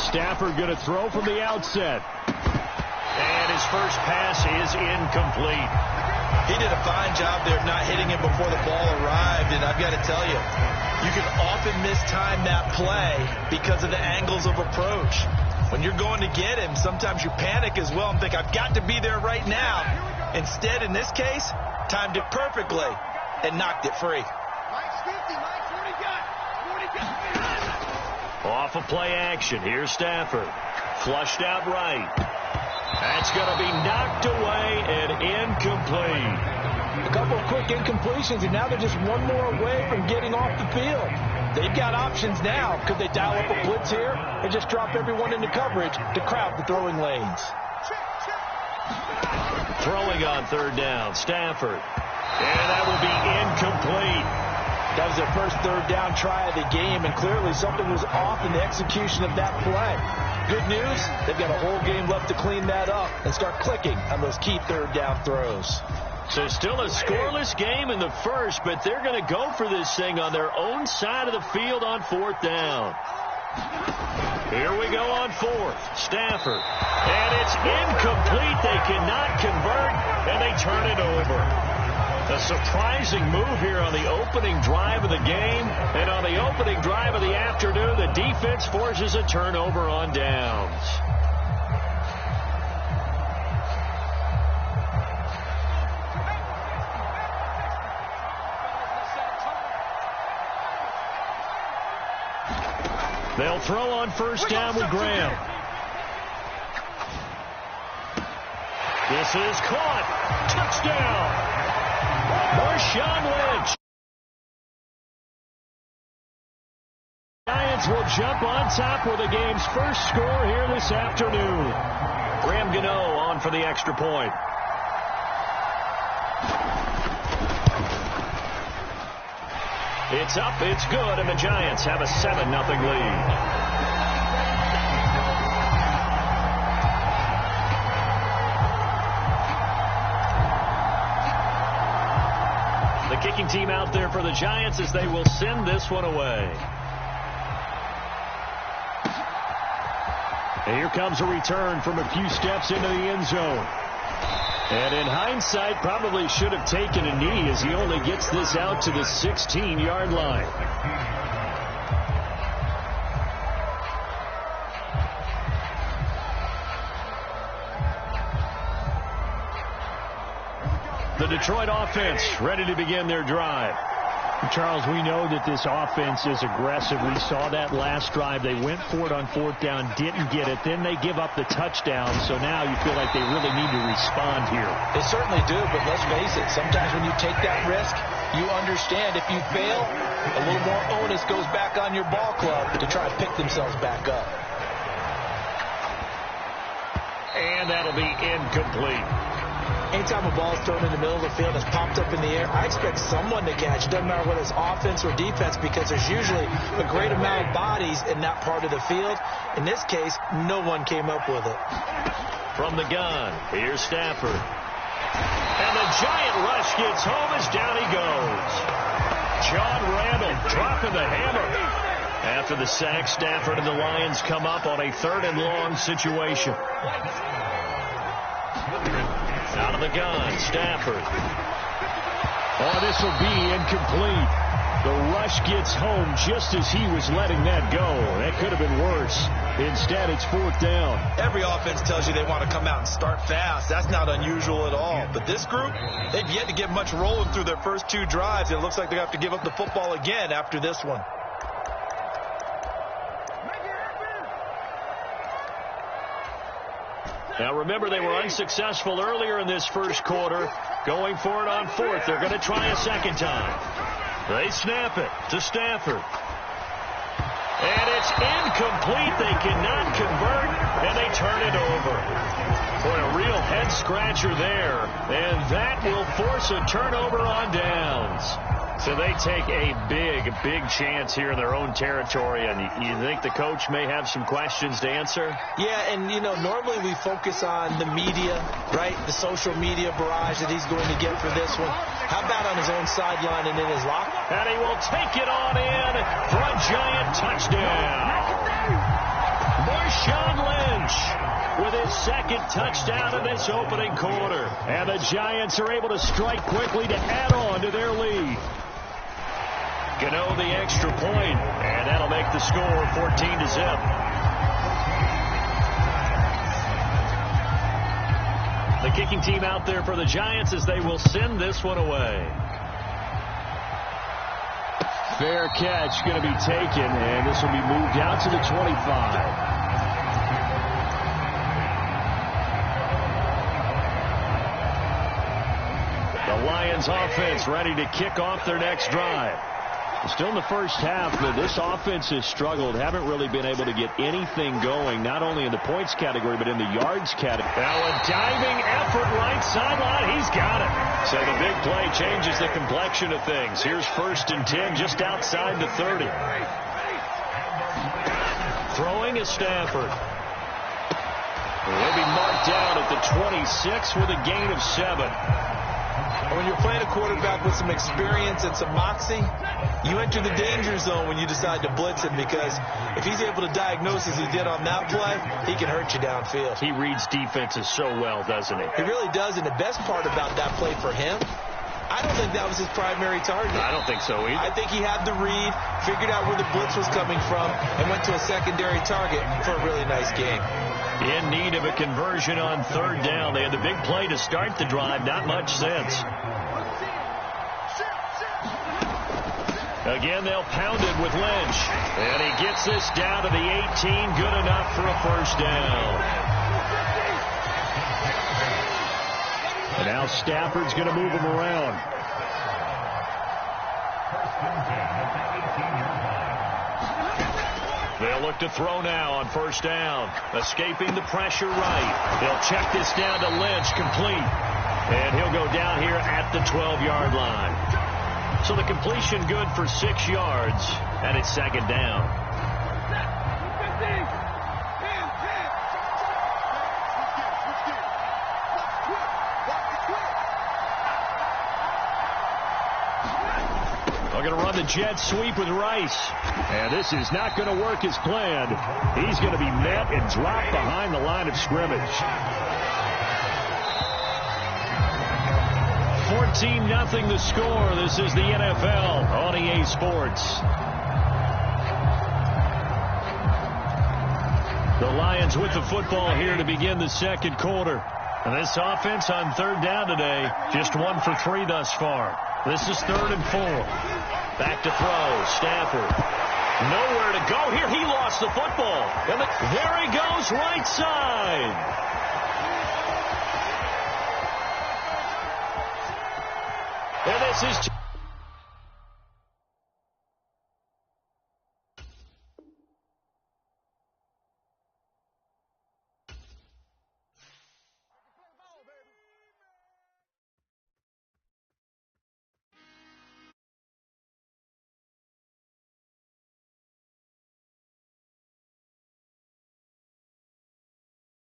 Stafford going to throw from the outset. And his first pass is incomplete. He did a fine job there of not hitting him before the ball arrived, and I've got to tell you, you can often mistime that play because of the angles of approach. When you're going to get him, sometimes you panic as well and think, I've got to be there right now. Instead, in this case, timed it perfectly and knocked it free. Off of play action, here's Stafford. Flushed out right. That's going to be knocked away and incomplete. A couple of quick incompletions, and now they're just one more away from getting off the field. They've got options now. Could they dial up a blitz here and just drop everyone into coverage to crowd the throwing lanes? Throwing on third down, Stafford. And that will be incomplete. That was their first third down try of the game, and clearly something was off in the execution of that play. Good news, they've got a whole game left to clean that up and start clicking on those key third down throws. So still a scoreless game in the first, but they're going to go for this thing on their own side of the field on fourth down. Here we go on fourth. Stafford. And it's incomplete. They cannot convert, and they turn it over. A surprising move here on the opening drive of the game. And on the opening drive of the afternoon, the defense forces a turnover on downs. They'll throw on first down with Graham. This is caught. Touchdown. Marshawn Lynch. Giants will jump on top with the game's first score here this afternoon. Graham Gano on for the extra point. It's up, it's good, and the Giants have a 7-0 lead. The kicking team out there for the Giants as they will send this one away. And here comes a return from a few steps into the end zone. And in hindsight, probably should have taken a knee as he only gets this out to the 16-yard line. The Detroit offense ready to begin their drive. Charles, we know that this offense is aggressive. We saw that last drive. They went for it on fourth down, didn't get it. Then they give up the touchdown. So now you feel like they really need to respond here. They certainly do, but let's face it. Sometimes when you take that risk, you understand if you fail, a little more onus goes back on your ball club to try to pick themselves back up. And that'll be incomplete. Anytime a ball is thrown in the middle of the field, it's popped up in the air, I expect someone to catch. It doesn't matter whether it's offense or defense, because there's usually a great amount of bodies in that part of the field. In this case, no one came up with it. From the gun, here's Stafford. And the giant rush gets home as down he goes. John Randall dropping the hammer. After the sack, Stafford and the Lions come up on a 3rd and long situation. Out of the gun, Stafford. Oh, this will be incomplete. The rush gets home just as he was letting that go. That could have been worse. Instead, it's 4th down. Every offense tells you they want to come out and start fast. That's not unusual at all. But this group, they've yet to get much rolling through their first 2 drives. It looks like they have to give up the football again after this one. Now remember, they were unsuccessful earlier in this first quarter. Going for it on 4th. They're going to try a second time. They snap it to Stafford. And it's incomplete. They cannot convert, and they turn it over. Boy, a real head-scratcher there. And that will force a turnover on downs. So they take a big chance here in their own territory. And you think the coach may have some questions to answer? Yeah, and, you know, normally we focus on the media, right? The social media barrage that he's going to get for this one. How about on his own sideline and in his locker? And he will take it on in for a giant touchdown. second touchdown of this opening quarter. And the Giants are able to strike quickly to add on to their lead. Gano the extra point, and that'll make the score 14-0. The kicking team out there for the Giants as they will send this one away. Fair catch going to be taken, and this will be moved out to the 25. The Lions offense ready to kick off their next drive. Still in the first half, but this offense has struggled. Haven't really been able to get anything going, not only in the points category, but in the yards category. Now a diving effort right sideline. He's got it. So the big play changes the complexion of things. Here's 1st and 10 just outside the 30. Throwing is Stafford. He'll be marked down at the 26 with a gain of 7. When you're playing a quarterback with some experience and some moxie, you enter the danger zone when you decide to blitz him, because if he's able to diagnose as he did on that play, he can hurt you downfield. He reads defenses so well, doesn't he? He really does, and the best part about that play for him, I don't think that was his primary target. I don't think so either. I think he had the read, figured out where the blitz was coming from, and went to a secondary target for a really nice game. In need of a conversion on 3rd down. They had the big play to start the drive. Not much sense. Again, they'll pound it with Lynch. And he gets this down to the 18. Good enough for a 1st down. And now Stafford's going to move him around. They'll look to throw now on 1st down. Escaping the pressure right. They'll check this down to Lynch, complete. And he'll go down here at the 12-yard line. So the completion good for 6 yards, and it's 2nd down. They're going to run the jet sweep with Rice. And this is not going to work as planned. He's going to be met and dropped behind the line of scrimmage. 14-0 the score. This is the NFL on EA Sports. The Lions with the football here to begin the 2nd quarter. And this offense on 3rd down today, just 1 for 3 thus far. This is 3rd and 4. Back to throw. Stafford. Nowhere to go here. He lost the football. And there he goes, right side. And this is